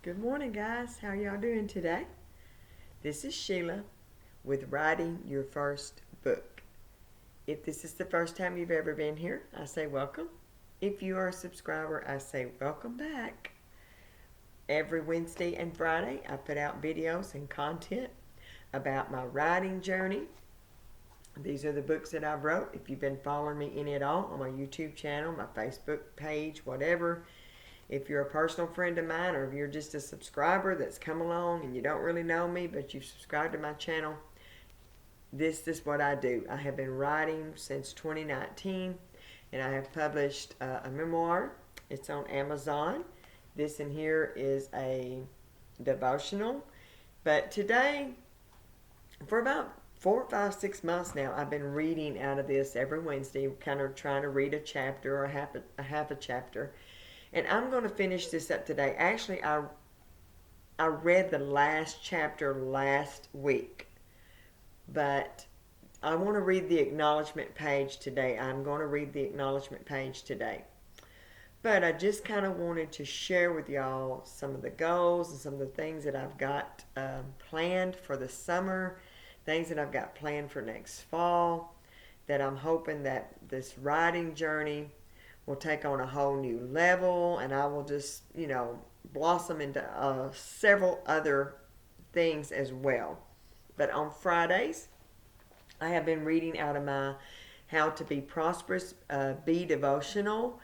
Good morning, guys. How y'all doing today? This is Sheila with Writing Your First Book. If this is the first time you've ever been here, I say welcome. If you are a subscriber, I say welcome back. Every Wednesday and Friday, I put out videos and content about my writing journey. These are the books that I've wrote. If you've been following me any at all on my YouTube channel, my Facebook page, whatever, if you're a personal friend of mine or if you're just a subscriber that's come along and you don't really know me but you've subscribed to my channel, this is what I do. I have been writing since 2019 and I have published a memoir. It's on Amazon. This in here is a devotional. But today, for about 4, 5, 6 months now, I've been reading out of this every Wednesday, kind of trying to read a chapter or a half a chapter. And I'm going to finish this up today. Actually, I read the last chapter last week, but I want to read the acknowledgement page today. I'm going to read the acknowledgement page today. But I just kind of wanted to share with y'all some of the goals and some of the things that I've got planned for the summer, things that I've got planned for next fall, that I'm hoping that this writing journey will take on a whole new level, and I will just, blossom into several other things as well. But on Fridays, I have been reading out of my How to Be Prosperous, Be Devotional.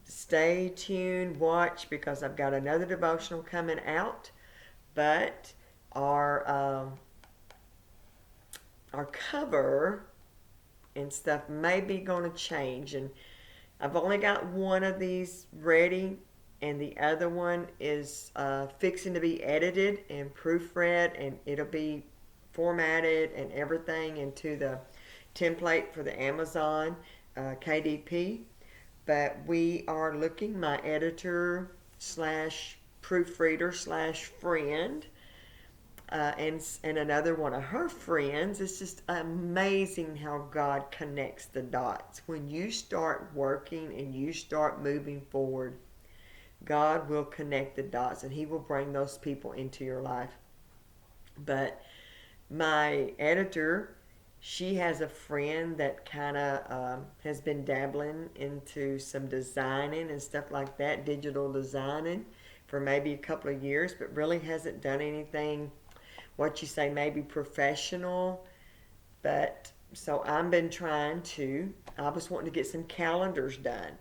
Stay tuned, watch, because I've got another devotional coming out. But our cover and stuff may be going to change, and I've only got one of these ready, and the other one is fixing to be edited and proofread, and it'll be formatted and everything into the template for the Amazon KDP. But we are looking, my editor slash proofreader slash friend, and another one of her friends. It's just amazing how God connects the dots. When you start working and you start moving forward, God will connect the dots and He will bring those people into your life. But my editor, she has a friend that kind of has been dabbling into some designing and stuff like that, digital designing, for maybe a couple of years, but really hasn't done anything, what you say, maybe professional. But so I've been I was wanting to get some calendars done.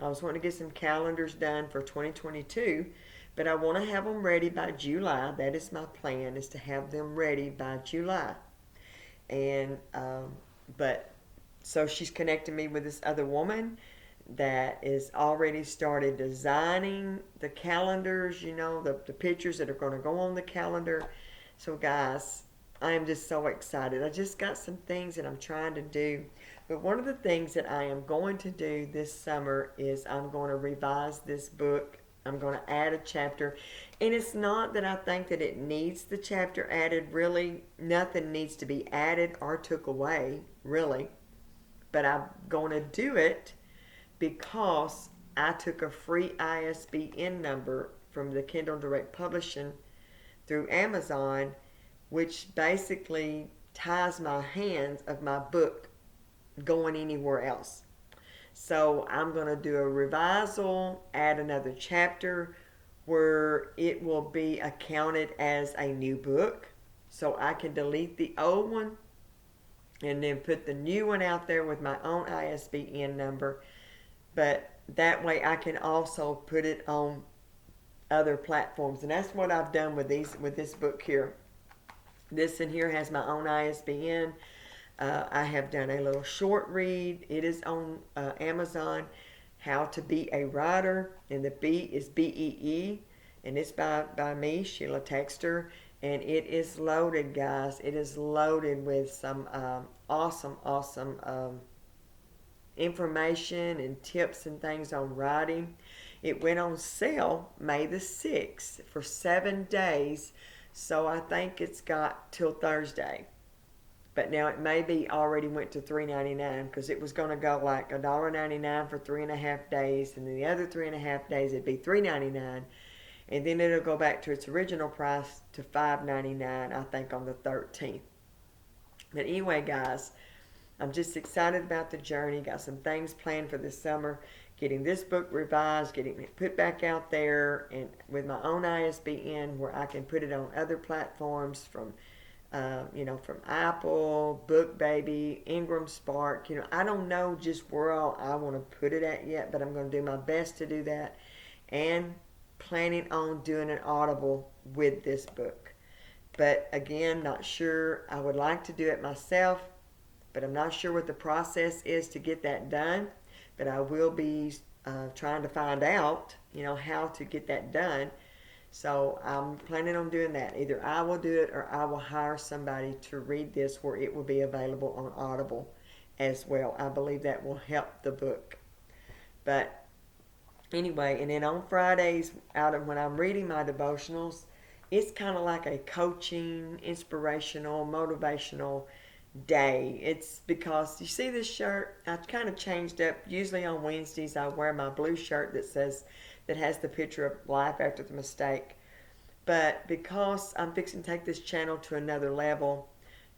I was wanting to get some calendars done for 2022, but I want to have them ready by July. That is my plan, is to have them ready by July. And but so she's connecting me with this other woman that is already started designing the calendars, the pictures that are going to go on the calendar. So guys, I am just so excited. I just got some things that I'm trying to do. But one of the things that I am going to do this summer is I'm going to revise this book. I'm going to add a chapter. And it's not that I think that it needs the chapter added. Really, nothing needs to be added or took away, really. But I'm going to do it because I took a free ISBN number from the Kindle Direct Publishing through Amazon, which basically ties my hands of my book going anywhere else. So I'm going to do a revisal, add another chapter where it will be accounted as a new book. So I can delete the old one and then put the new one out there with my own ISBN number. But that way I can also put it on other platforms. And that's what I've done with this book here. This in here has my own ISBN. I have done a little short read. It is on Amazon, How to Be a Writer, and the B is BEE, and it's by me, Sheila Textor, and it is loaded, guys. It is loaded with some awesome information and tips and things on writing. It went on sale May the 6th for 7 days, so I think it's got till Thursday. But now it may be already went to $3.99 because it was going to go like $1.99 for 3.5 days, and then the other 3.5 days it'd be $3.99. and then it'll go back to its original price to $5.99, I think, on the 13th. But anyway, guys, I'm just excited about the journey. Got some things planned for this summer. Getting this book revised, getting it put back out there, and with my own ISBN where I can put it on other platforms from from Apple, BookBaby, Ingram Spark. I don't know just where all I want to put it at yet, but I'm going to do my best to do that, and planning on doing an Audible with this book. But again, not sure. I would like to do it myself, but I'm not sure what the process is to get that done. But I will be trying to find out, how to get that done. So I'm planning on doing that. Either I will do it or I will hire somebody to read this where it will be available on Audible as well. I believe that will help the book. But anyway, and then on Fridays, when I'm reading my devotionals, it's kind of like a coaching, inspirational, motivational day. It's because you see this shirt, I kind of changed up. Usually on Wednesdays I wear my blue shirt that has the picture of life after the mistake. But because I'm fixing to take this channel to another level,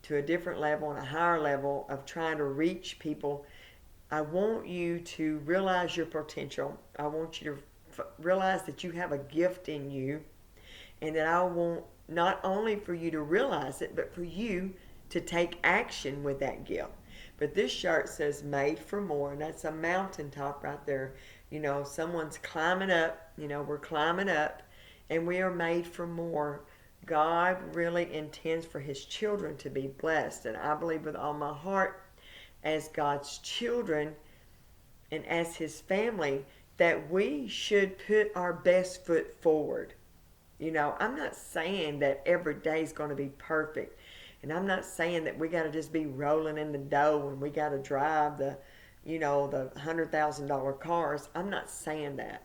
to a different level and a higher level of trying to reach people, I want you to realize your potential. I want you to realize that you have a gift in you, and that I want not only for you to realize it, but for you to take action with that gift. But this shirt says made for more, and that's a mountaintop right there. Someone's climbing up, we're climbing up, and we are made for more. God really intends for his children to be blessed, and I believe with all my heart, as God's children and as his family, that we should put our best foot forward. I'm not saying that every day is going to be perfect. And I'm not saying that we got to just be rolling in the dough and we got to drive the $100,000 cars. I'm not saying that.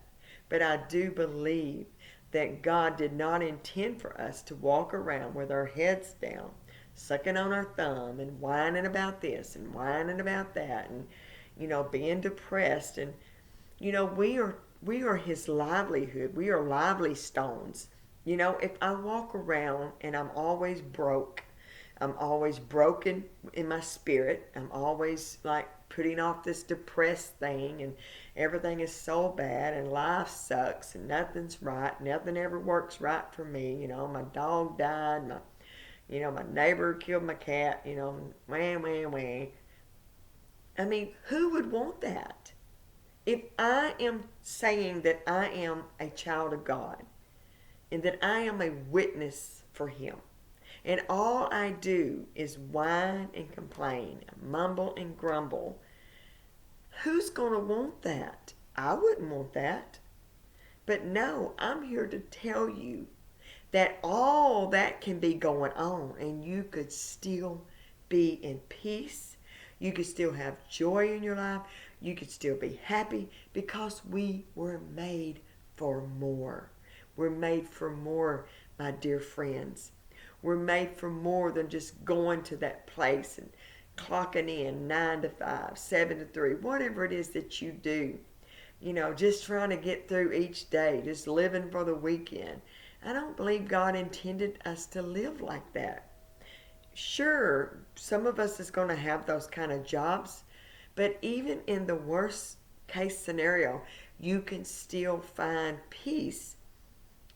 But I do believe that God did not intend for us to walk around with our heads down, sucking on our thumb and whining about this and whining about that, and being depressed. And we are his livelihood. We are lively stones. If I walk around and I'm always broke, I'm always broken in my spirit, I'm always like putting off this depressed thing, and everything is so bad, and life sucks, and nothing's right, nothing ever works right for me. My dog died, my neighbor killed my cat, wah, wah, wah. I mean, who would want that? If I am saying that I am a child of God, and that I am a witness for him, and all I do is whine and complain, mumble and grumble, who's going to want that? I wouldn't want that. But no, I'm here to tell you that all that can be going on, and you could still be in peace. You could still have joy in your life. You could still be happy, because we were made for more. We're made for more, my dear friends. We're made for more than just going to that place and clocking in 9 to 5, 7 to 3, whatever it is that you do. Just trying to get through each day, just living for the weekend. I don't believe God intended us to live like that. Sure, some of us is going to have those kind of jobs, but even in the worst case scenario, you can still find peace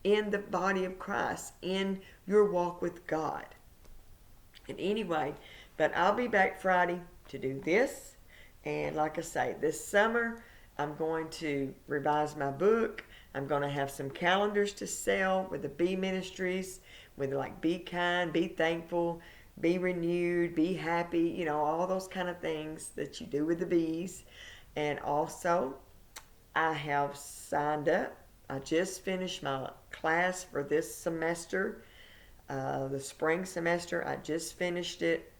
in the body of Christ, in your walk with God. And anyway, but I'll be back Friday to do this. And like I say, this summer, I'm going to revise my book. I'm going to have some calendars to sell with the Be Ministries, with like Be Kind, Be Thankful, Be Renewed, Be Happy, all those kind of things that you do with the bees. And also, I have signed up. I just finished my class for this semester, the spring semester. I just finished it.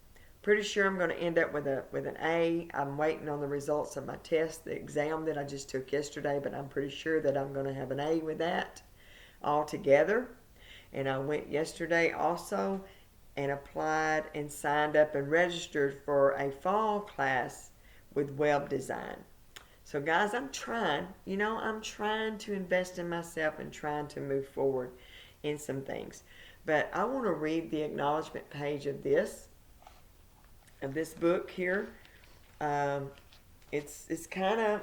Pretty sure I'm going to end up with an A. I'm waiting on the results of my test, the exam that I just took yesterday, but I'm pretty sure that I'm going to have an A with that altogether. And I went yesterday also and applied and signed up and registered for a fall class with web design. So guys, I'm trying to invest in myself and trying to move forward in some things. But I want to read the acknowledgement page of this book here. Um, it's kind of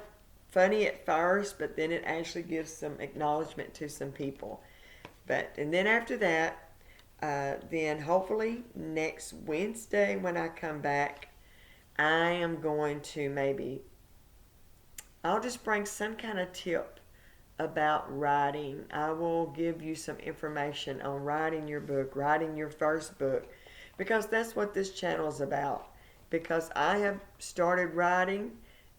funny at first, but then it actually gives some acknowledgement to some people. And then after that, then hopefully next Wednesday when I come back, I am going to I'll just bring some kind of tip about writing. I will give you some information on writing your book, writing your first book, because that's what this channel is about. Because I have started writing.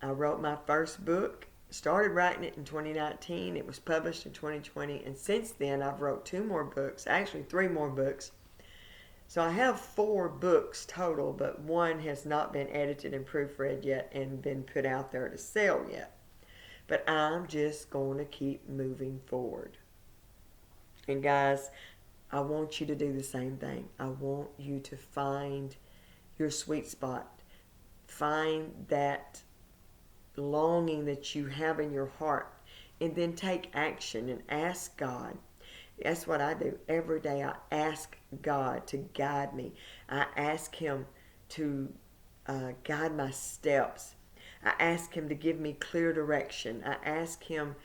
I wrote my first book, started writing it in 2019. It was published in 2020, and since then I've wrote 2 more books, actually 3 more books. So I have 4 books total, but 1 has not been edited and proofread yet and been put out there to sell yet. But I'm just going to keep moving forward. And guys, I want you to do the same thing. I want you to find your sweet spot. Find that longing that you have in your heart, and then take action and ask God. That's what I do every day. I ask God to guide me. I ask Him to guide my steps. I ask Him to give me clear direction. I ask Him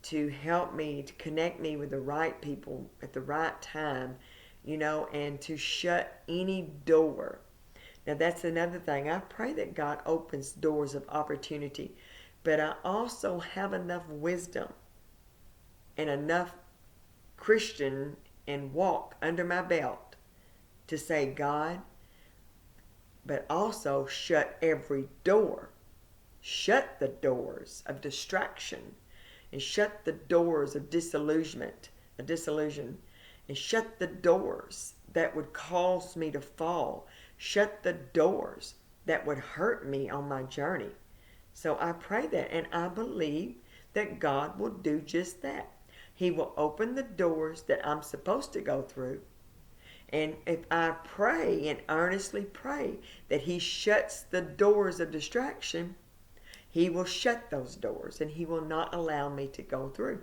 to help me, to connect me with the right people at the right time, and to shut any door. Now that's another thing. I pray that God opens doors of opportunity, but I also have enough wisdom and enough Christian and walk under my belt to say, God, but also shut every door. Shut the doors of distraction, and shut the doors of disillusion, and shut the doors that would cause me to fall. Shut the doors that would hurt me on my journey. So I pray that, and I believe that God will do just that. He will open the doors that I'm supposed to go through. And if I pray and earnestly pray that He shuts the doors of distraction, He will shut those doors and He will not allow me to go through.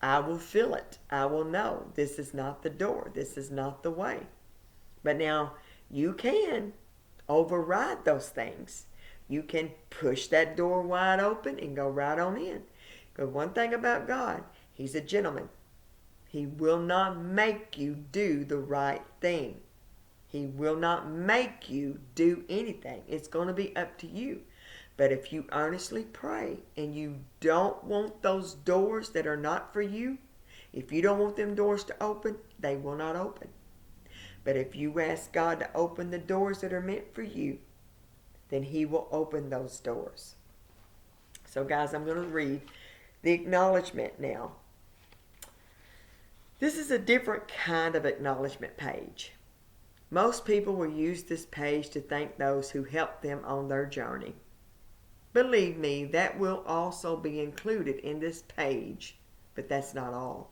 I will feel it. I will know this is not the door. This is not the way. But now you can override those things. You can push that door wide open and go right on in. Because one thing about God, He's a gentleman. He will not make you do the right thing. He will not make you do anything. It's going to be up to you. But if you earnestly pray and you don't want those doors that are not for you, if you don't want them doors to open, they will not open. But if you ask God to open the doors that are meant for you, then He will open those doors. So guys, I'm going to read the acknowledgement now. This is a different kind of acknowledgement page. Most people will use this page to thank those who helped them on their journey. Believe me, that will also be included in this page, but that's not all.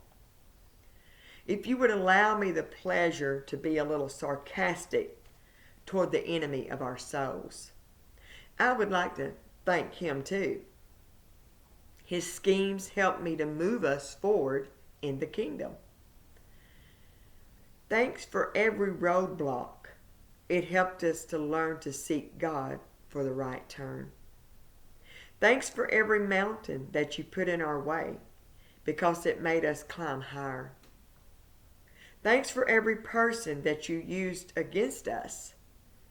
If you would allow me the pleasure to be a little sarcastic toward the enemy of our souls, I would like to thank him too. His schemes help me to move us forward in the kingdom. Thanks for every roadblock. It helped us to learn to seek God for the right turn. Thanks for every mountain that you put in our way, because it made us climb higher. Thanks for every person that you used against us,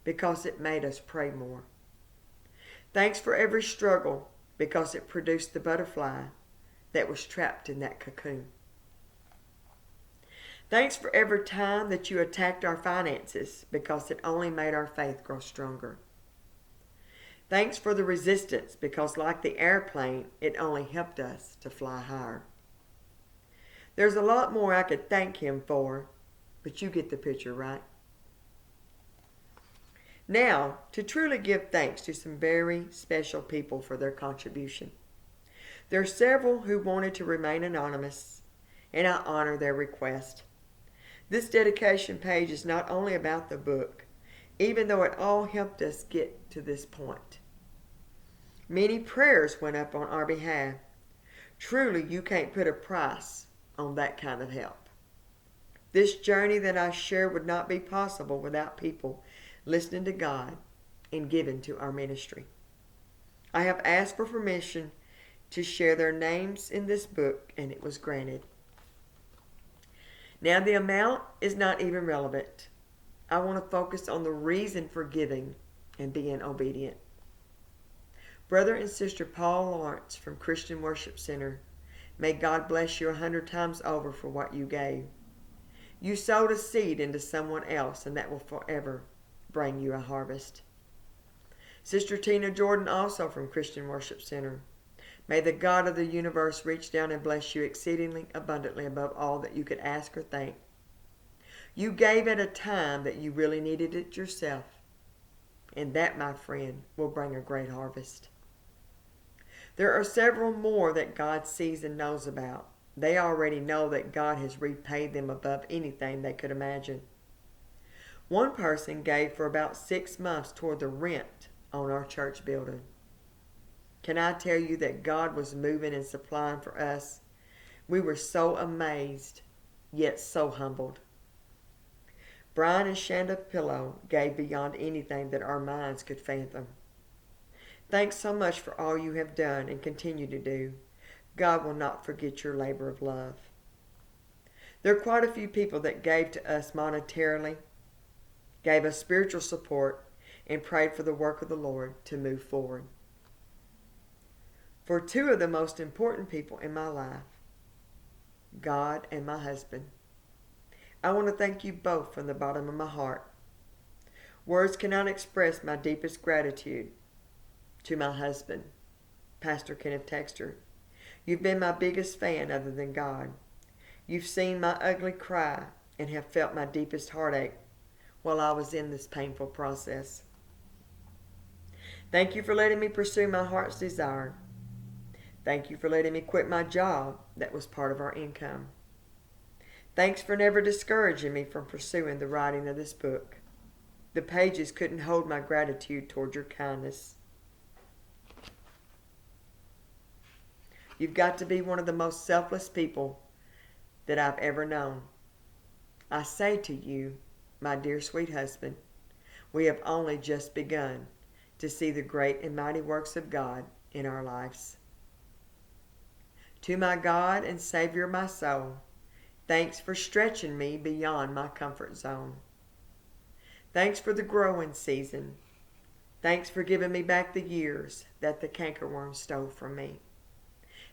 because it made us pray more. Thanks for every struggle, because it produced the butterfly that was trapped in that cocoon. Thanks for every time that you attacked our finances, because it only made our faith grow stronger. Thanks for the resistance, because like the airplane, it only helped us to fly higher. There's a lot more I could thank him for, but you get the picture, right? Now, to truly give thanks to some very special people for their contribution. There are several who wanted to remain anonymous, and I honor their request. This dedication page is not only about the book, even though it all helped us get to this point. Many prayers went up on our behalf. Truly, you can't put a price on that kind of help. This journey that I share would not be possible without people listening to God and giving to our ministry. I have asked for permission to share their names in this book, and it was granted. Now, the amount is not even relevant. I want to focus on the reason for giving and being obedient. Brother and Sister Paul Lawrence from Christian Worship Center, may God bless you 100 times over for what you gave. You sowed a seed into someone else, and that will forever bring you a harvest. Sister Tina Jordan, also from Christian Worship Center, may the God of the universe reach down and bless you exceedingly abundantly above all that you could ask or think. You gave at a time that you really needed it yourself, and that, my friend, will bring a great harvest. There are several more that God sees and knows about. They already know that God has repaid them above anything they could imagine. One person gave for about 6 months toward the rent on our church building. Can I tell you that God was moving and supplying for us? We were so amazed, yet so humbled. Brian and Shanda Pillow gave beyond anything that our minds could fathom. Thanks so much for all you have done and continue to do. God will not forget your labor of love. There are quite a few people that gave to us monetarily, gave us spiritual support, and prayed for the work of the Lord to move forward. For two of the most important people in my life, God and my husband, I want to thank you both from the bottom of my heart. Words cannot express my deepest gratitude to my husband, Pastor Kenneth Textor. You've been my biggest fan other than God. You've seen my ugly cry and have felt my deepest heartache while I was in this painful process. Thank you for letting me pursue my heart's desire. Thank you for letting me quit my job that was part of our income. Thanks for never discouraging me from pursuing the writing of this book. The pages couldn't hold my gratitude toward your kindness. You've got to be one of the most selfless people that I've ever known. I say to you, my dear sweet husband, we have only just begun to see the great and mighty works of God in our lives. To my God and Savior of my soul, thanks for stretching me beyond my comfort zone. Thanks for the growing season. Thanks for giving me back the years that the cankerworm stole from me.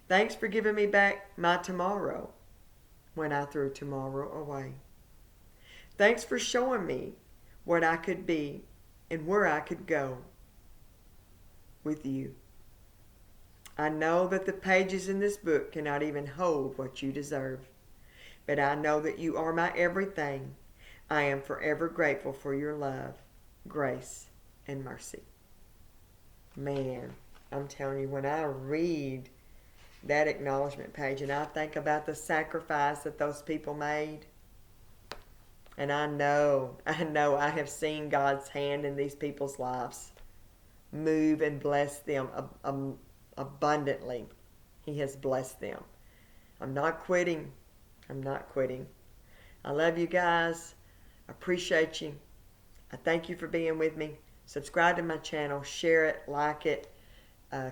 Thanks for giving me back my tomorrow when I threw tomorrow away. Thanks for showing me what I could be and where I could go with you. I know that the pages in this book cannot even hold what you deserve, but I know that you are my everything. I am forever grateful for your love, grace, and mercy. Man, I'm telling you, when I read that acknowledgement page and I think about the sacrifice that those people made, and I know I have seen God's hand in these people's lives move and bless them abundantly. He has blessed them. I'm not quitting. I love you guys. I appreciate you. I thank you for being with me. Subscribe to my channel, share it, like it,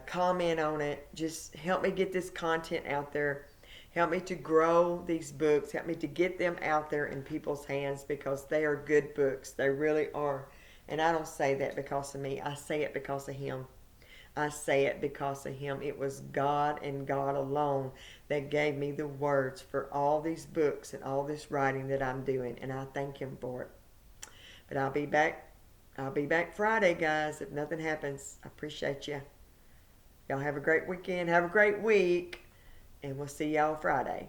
comment on it. Just help me get this content out there. Help me to grow these books. Help me to get them out there in people's hands, because they are good books. They really are. And I don't say that because of me. I say it because of Him. I say it because of Him. It was God and God alone that gave me the words for all these books and all this writing that I'm doing, and I thank Him for it. But I'll be back Friday, guys, if nothing happens. I appreciate you. Y'all have a great weekend. Have a great week, and we'll see y'all Friday.